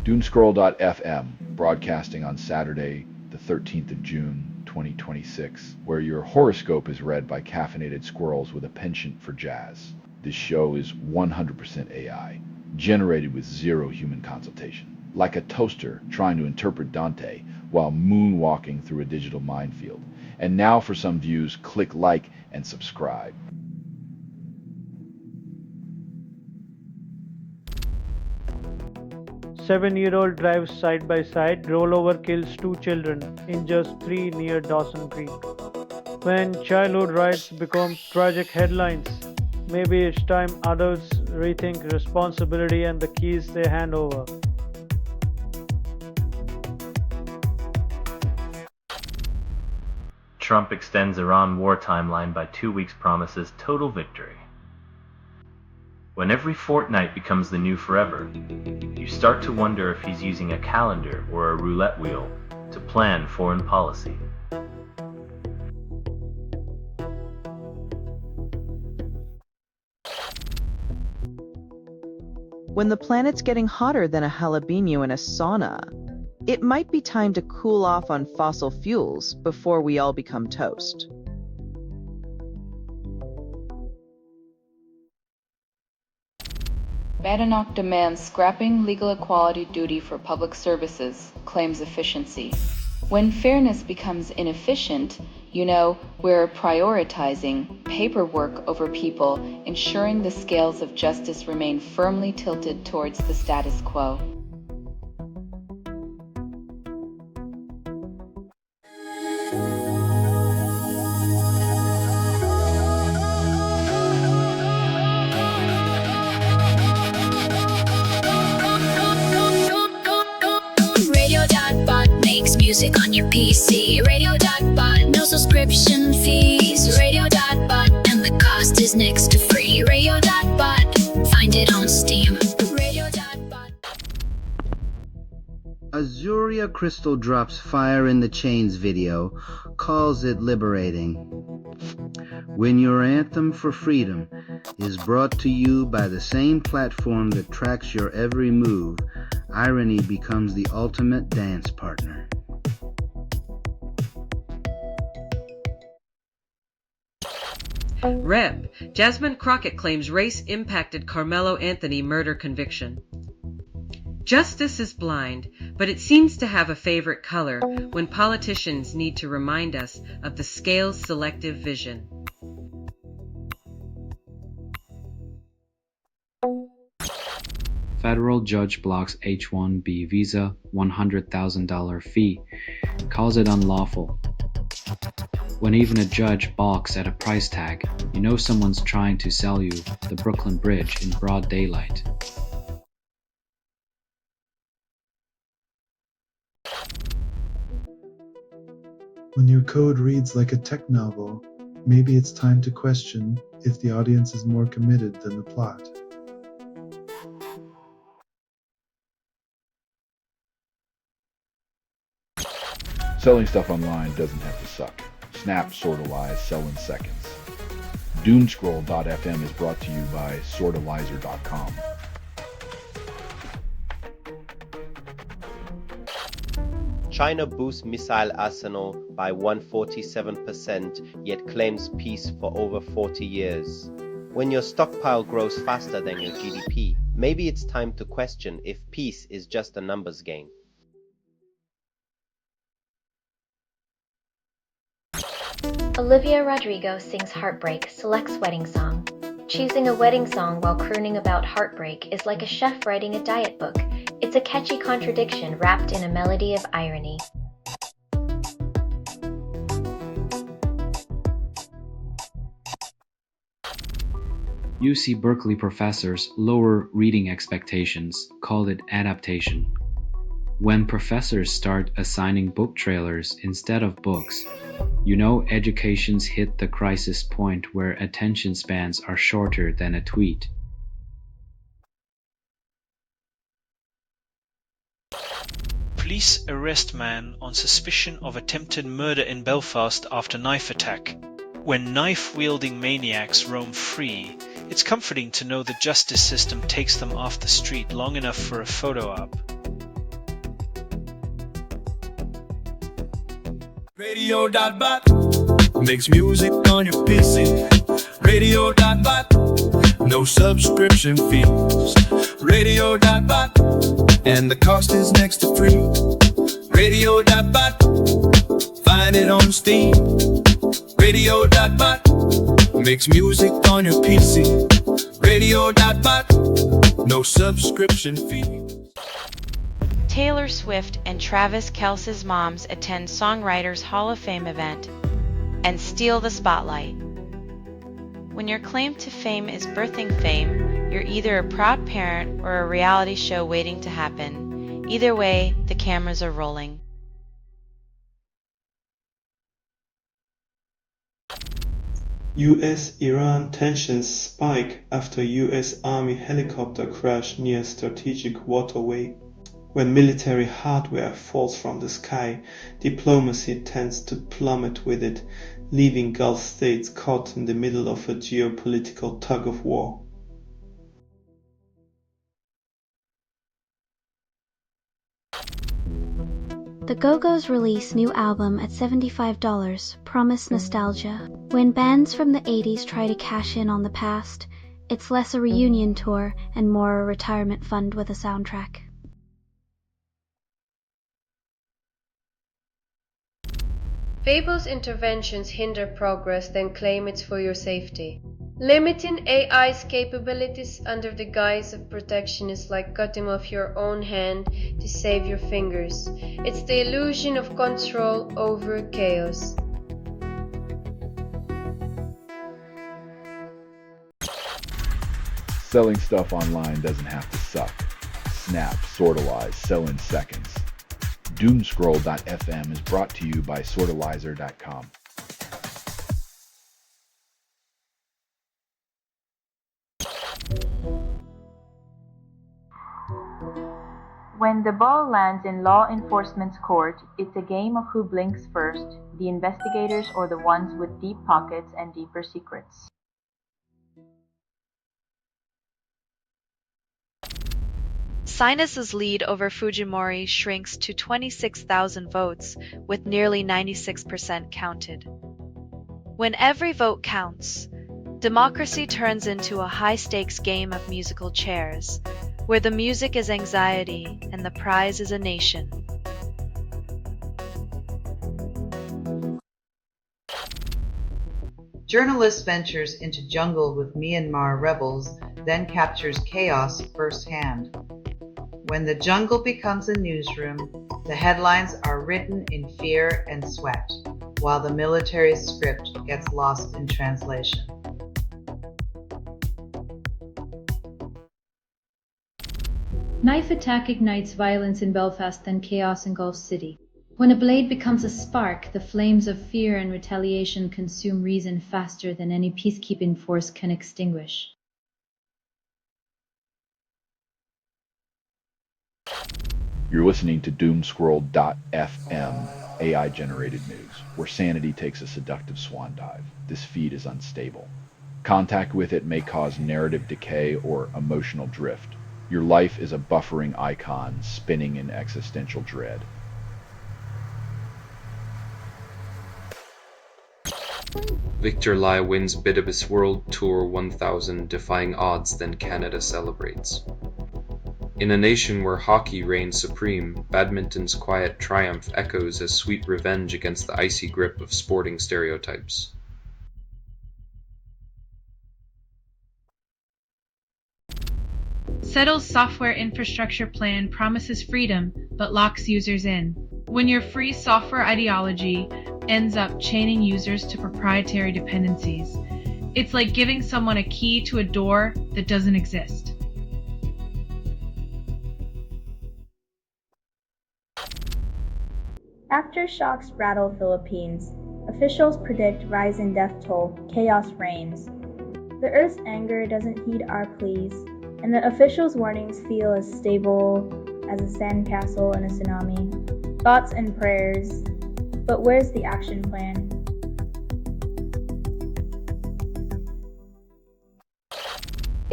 Doomscroll.fm, broadcasting on Saturday, the 13th of June, 2026, where your horoscope is read by caffeinated squirrels with a penchant for jazz. This show is 100% AI, generated with zero human consultation, like a toaster trying to interpret Dante while moonwalking through a digital minefield. And now for some views, click like and subscribe. Seven-year-old drives side by side, rollover kills two children, injures three near Dawson Creek. When childhood rights become tragic headlines, maybe it's time adults rethink responsibility and the keys they hand over. Trump extends Iran war timeline by 2 weeks, promises total victory. When every fortnight becomes the new forever, you start to wonder if he's using a calendar or a roulette wheel to plan foreign policy. When the planet's getting hotter than a jalapeno in a sauna, it might be time to cool off on fossil fuels before we all become toast. Badenoch demands scrapping legal equality duty for public services, claims efficiency. When fairness becomes inefficient, we're prioritizing paperwork over people, ensuring the scales of justice remain firmly tilted towards the status quo. Music on your PC. Radio.bot, no subscription fees. Radio.bot, and the cost is next to free. Radio.bot, find it on Steam. Radio.bot. Azuria Crystal drops Fire in the Chains video, calls it liberating. When your anthem for freedom is brought to you by the same platform that tracks your every move, irony becomes the ultimate dance partner. Rep. Jasmine Crockett claims race impacted Carmelo Anthony murder conviction. Justice is blind, but it seems to have a favorite color when politicians need to remind us of the scale's selective vision. Federal judge blocks H-1B visa $100,000 fee, calls it unlawful. When even a judge balks at a price tag, you know someone's trying to sell you the Brooklyn Bridge in broad daylight. When your code reads like a tech novel, maybe it's time to question if the audience is more committed than the plot. Selling stuff online doesn't have to suck. Snap, Sortalize, sell in seconds. Doomscroll.fm is brought to you by Sortalizer.com. China boosts missile arsenal by 147%, yet claims peace for over 40 years. When your stockpile grows faster than your GDP, maybe it's time to question if peace is just a numbers game. Olivia Rodrigo sings Heartbreak, selects wedding song. Choosing a wedding song while crooning about heartbreak is like a chef writing a diet book. It's a catchy contradiction wrapped in a melody of irony. UC Berkeley professors lower reading expectations, called it adaptation. When professors start assigning book trailers instead of books, you know education's hit the crisis point where attention spans are shorter than a tweet. Police arrest man on suspicion of attempted murder in Belfast after knife attack. When knife-wielding maniacs roam free, it's comforting to know the justice system takes them off the street long enough for a photo op. Radio.bot makes music on your PC. Radio.bot, no subscription fees. Radio.bot, and the cost is next to free. Radio.bot, find it on Steam. Radio.bot makes music on your PC. Radio.bot, no subscription fee. Taylor Swift and Travis Kelce's moms attend Songwriters Hall of Fame event and steal the spotlight. When your claim to fame is birthing fame, you're either a proud parent or a reality show waiting to happen. Either way, the cameras are rolling. US-Iran tensions spike after US Army helicopter crash near strategic waterway. When military hardware falls from the sky, diplomacy tends to plummet with it, leaving Gulf states caught in the middle of a geopolitical tug-of-war. The Go-Go's release new album at $75 promise nostalgia. When bands from the 80s try to cash in on the past, it's less a reunion tour and more a retirement fund with a soundtrack. Fable's interventions hinder progress, then claim it's for your safety. Limiting AI's capabilities under the guise of protection is like cutting off your own hand to save your fingers. It's the illusion of control over chaos. Selling stuff online doesn't have to suck. Snap, sortalize, sell in seconds. Doomscroll.fm is brought to you by sortalizer.com. When the ball lands in law enforcement's court, it's a game of who blinks first, the investigators or the ones with deep pockets and deeper secrets. Sinus's lead over Fujimori shrinks to 26,000 votes, with nearly 96% counted. When every vote counts, democracy turns into a high-stakes game of musical chairs, where the music is anxiety and the prize is a nation. Journalist ventures into jungle with Myanmar rebels, then captures chaos firsthand. When the jungle becomes a newsroom, the headlines are written in fear and sweat, while the military script gets lost in translation. Knife attack ignites violence in Belfast, then chaos in Gulf City. When a blade becomes a spark, the flames of fear and retaliation consume reason faster than any peacekeeping force can extinguish. You're listening to Doomscroll.fm, AI-generated news, where sanity takes a seductive swan dive. This feed is unstable. Contact with it may cause narrative decay or emotional drift. Your life is a buffering icon spinning in existential dread. Victor Lai wins Bidabis World Tour 1000, defying odds, then Canada celebrates. In a nation where hockey reigns supreme, badminton's quiet triumph echoes as sweet revenge against the icy grip of sporting stereotypes. Settle's software infrastructure plan promises freedom, but locks users in. When your free software ideology ends up chaining users to proprietary dependencies, it's like giving someone a key to a door that doesn't exist. Aftershocks rattle Philippines. Officials predict rise in death toll. Chaos reigns. The Earth's anger doesn't heed our pleas, and the officials' warnings feel as stable as a sandcastle in a tsunami. Thoughts and prayers, but where's the action plan?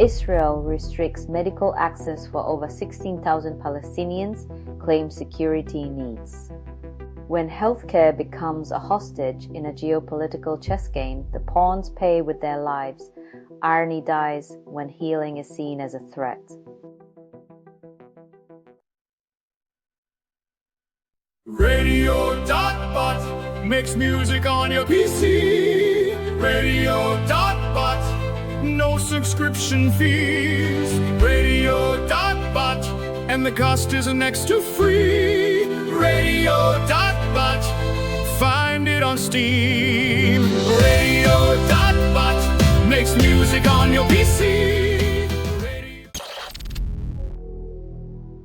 Israel restricts medical access for over 16,000 Palestinians, claims security needs. When healthcare becomes a hostage in a geopolitical chess game, the pawns pay with their lives. Irony dies when healing is seen as a threat. Radio.bot makes music on your PC. Radio.bot, no subscription fees. Radio.bot, and the cost is next to free. Radio.bot, find it on Steam. Radio.bot makes music on your PC.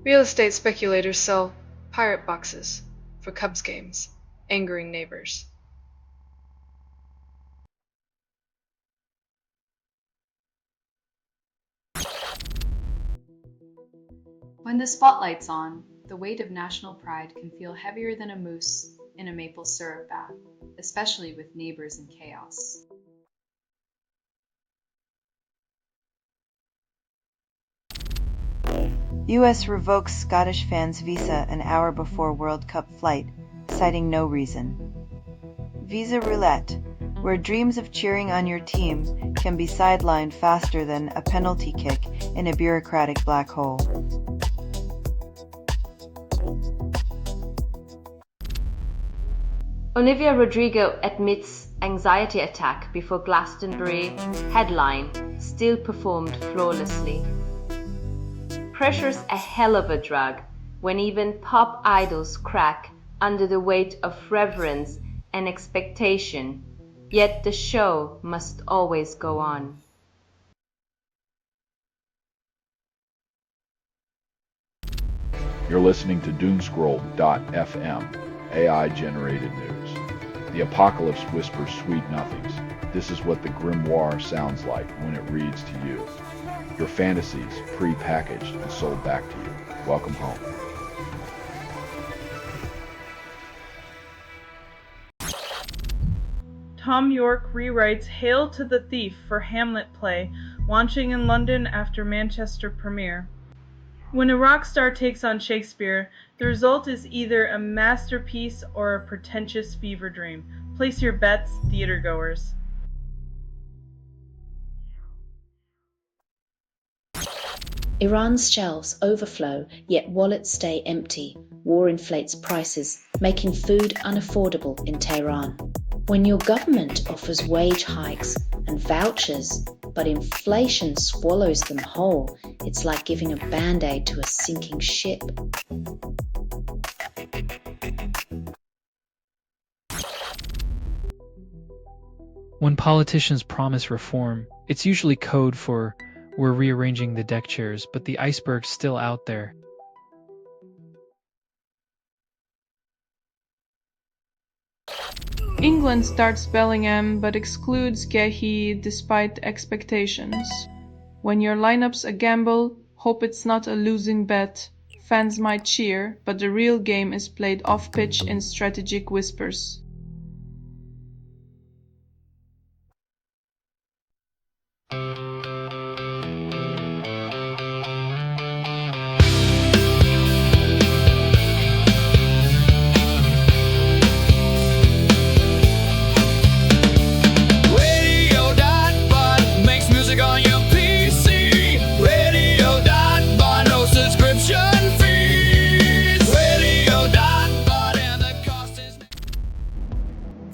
Real estate speculators sell pirate boxes for Cubs games, angering neighbors. When the spotlight's on, the weight of national pride can feel heavier than a moose in a maple syrup bath, especially with neighbors in chaos. US revokes Scottish fans' visa an hour before World Cup flight, citing no reason. Visa roulette, where dreams of cheering on your team can be sidelined faster than a penalty kick in a bureaucratic black hole. Olivia Rodrigo admits anxiety attack before Glastonbury headline, still performed flawlessly. Pressure's a hell of a drug when even pop idols crack under the weight of reverence and expectation, yet the show must always go on. You're listening to Doomscroll.fm, AI-generated news. The apocalypse whispers sweet nothings. This is what the grimoire sounds like when it reads to you. Your fantasies pre-packaged and sold back to you. Welcome home. Tom York rewrites Hail to the Thief for Hamlet play, launching in London after Manchester premiere. When a rock star takes on Shakespeare, the result is either a masterpiece or a pretentious fever dream. Place your bets, theatergoers. Iran's shelves overflow, yet wallets stay empty. War inflates prices, making food unaffordable in Tehran. When your government offers wage hikes and vouchers, but inflation swallows them whole, it's like giving a band-aid to a sinking ship. When politicians promise reform, it's usually code for "we're rearranging the deck chairs, but the iceberg's still out there." England starts Bellingham but excludes Gehi despite expectations. When your lineup's a gamble, hope it's not a losing bet. Fans might cheer, but the real game is played off-pitch in strategic whispers.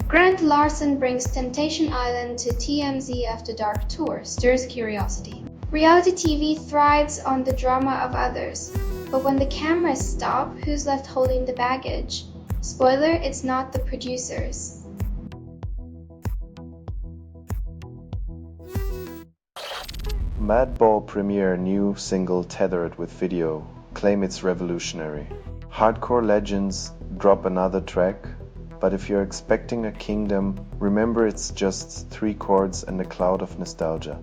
Grant Larson brings Temptation Island to TMZ After Dark tour, stirs curiosity. Reality TV thrives on the drama of others, but when the cameras stop, who's left holding the baggage? Spoiler, it's not the producers. Madball premiere new single Tethered with video, claim it's revolutionary. Hardcore legends drop another track, but if you're expecting a kingdom, remember it's just 3 chords and a cloud of nostalgia.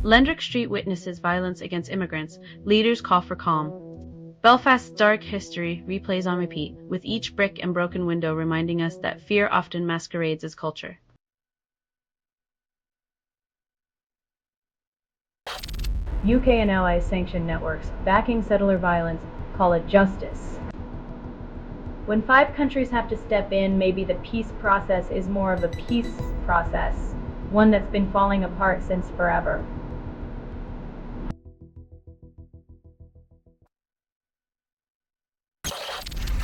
Lendrick Street witnesses violence against immigrants. Leaders call for calm. Belfast's dark history replays on repeat, with each brick and broken window reminding us that fear often masquerades as culture. UK and allies sanction networks backing settler violence call it justice. When 5 countries have to step in, maybe the peace process is more of a peace process, one that's been falling apart since forever.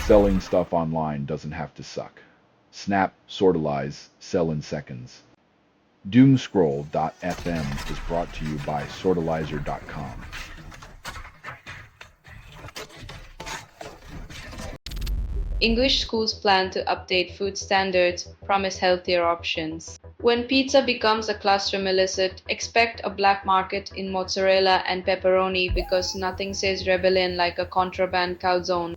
Selling stuff online doesn't have to suck. Snap, sortalize, sell in seconds. Doomscroll.fm is brought to you by sortalizer.com. English schools plan to update food standards, promise healthier options. When pizza becomes a classroom illicit, expect a black market in mozzarella and pepperoni because nothing says rebellion like a contraband calzone.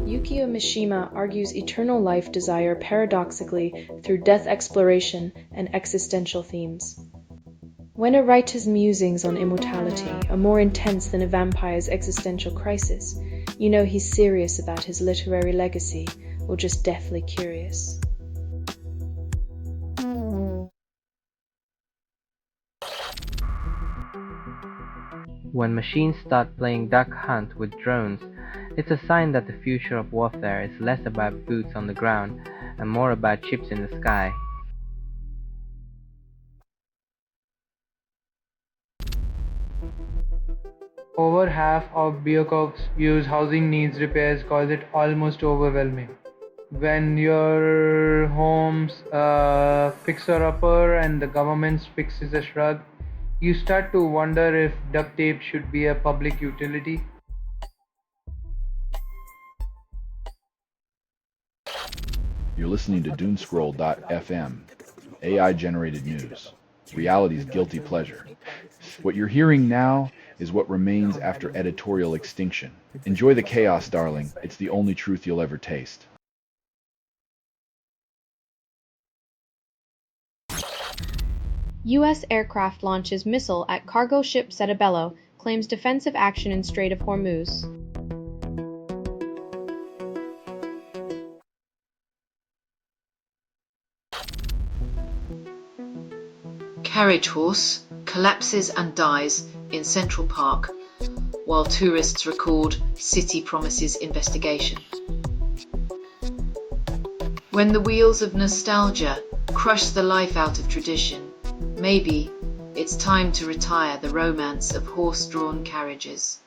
Yukio Mishima argues eternal life desire paradoxically through death exploration and existential themes. When a writer's musings on immortality are more intense than a vampire's existential crisis, you know he's serious about his literary legacy or just deathly curious. When machines start playing duck hunt with drones, it's a sign that the future of warfare is less about boots on the ground and more about chips in the sky. Over half of Biokov's views housing needs repairs cause it almost overwhelming. When your home's a fixer-upper and the government's fix is a shrug, you start to wonder if duct tape should be a public utility. You're listening to Doomscroll.fm, AI-generated news, reality's guilty pleasure. What you're hearing now is what remains after editorial extinction. Enjoy the chaos, darling. It's the only truth you'll ever taste. U.S. aircraft launches missile at cargo ship Cetabello, claims defensive action in Strait of Hormuz. Carriage horse collapses and dies in Central Park while tourists record city promises investigation. When the wheels of nostalgia crush the life out of tradition, maybe it's time to retire the romance of horse-drawn carriages.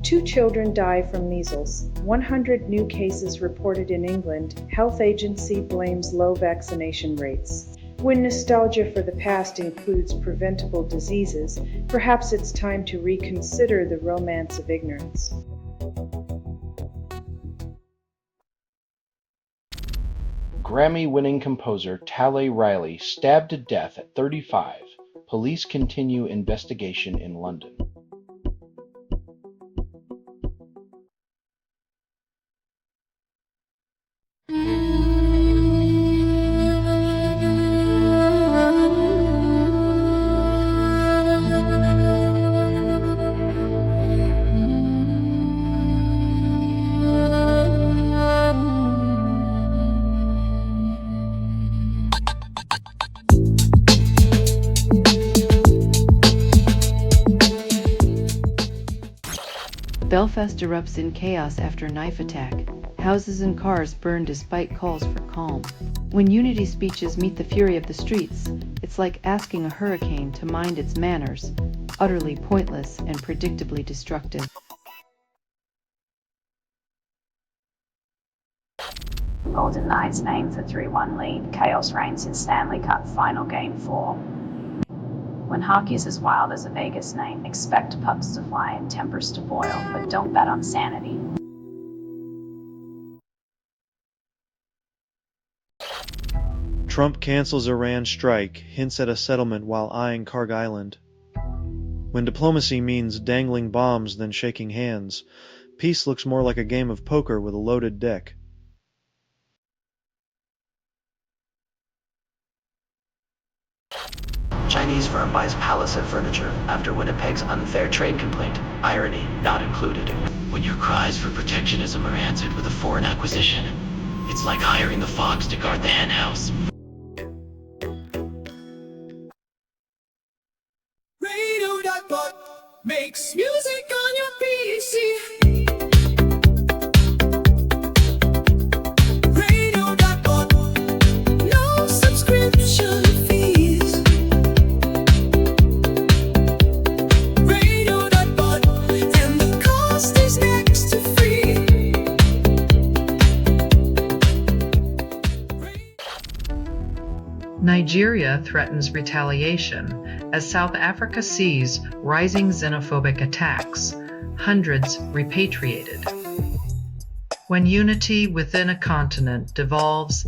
Two children die from measles. 100 new cases reported in England. Health agency blames low vaccination rates. When nostalgia for the past includes preventable diseases, perhaps it's time to reconsider the romance of ignorance. Grammy-winning composer Tally Riley stabbed to death at 35. Police continue investigation in London. Belfast erupts in chaos after knife attack. Houses and cars burn despite calls for calm. When unity speeches meet the fury of the streets, it's like asking a hurricane to mind its manners, utterly pointless and predictably destructive. Golden Knights aim for 3-1 lead. Chaos reigns in Stanley Cup Final Game 4. When hockey is as wild as a Vegas night, expect pucks to fly and tempers to boil, but don't bet on sanity. Trump cancels Iran strike, hints at a settlement while eyeing Karg Island. When diplomacy means dangling bombs than shaking hands, peace looks more like a game of poker with a loaded deck. Chinese firm buys Palace of furniture after Winnipeg's unfair trade complaint. Irony not included. When your cries for protectionism are answered with a foreign acquisition, it's like hiring the fox to guard the henhouse. Radio.bot makes music on your PC. Radio.bot, no subscription fees. Radio.bot, and the cost is next to free. Nigeria threatens retaliation as South Africa sees rising xenophobic attacks, hundreds repatriated. When unity within a continent devolves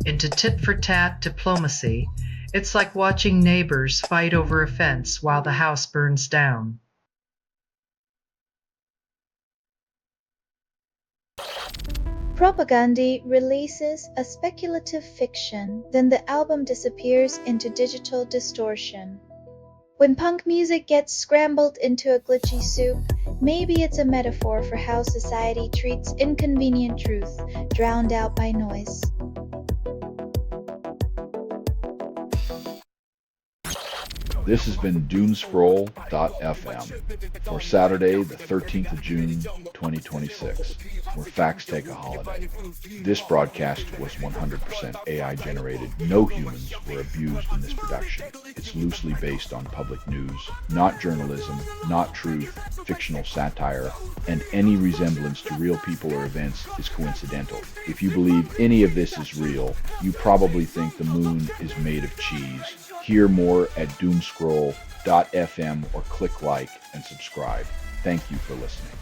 into tit-for-tat diplomacy, it's like watching neighbors fight over a fence while the house burns down. Propaganda releases a speculative fiction, then the album disappears into digital distortion. When punk music gets scrambled into a glitchy soup, maybe it's a metaphor for how society treats inconvenient truth, drowned out by noise. This has been Doomscroll.fm for Saturday, the 13th of June, 2026, where facts take a holiday. This broadcast was 100% AI generated. No humans were abused in this production. It's loosely based on public news, not journalism, not truth, fictional satire, and any resemblance to real people or events is coincidental. If you believe any of this is real, you probably think the moon is made of cheese. Hear more at Doomscroll.fm or click like and subscribe. Thank you for listening.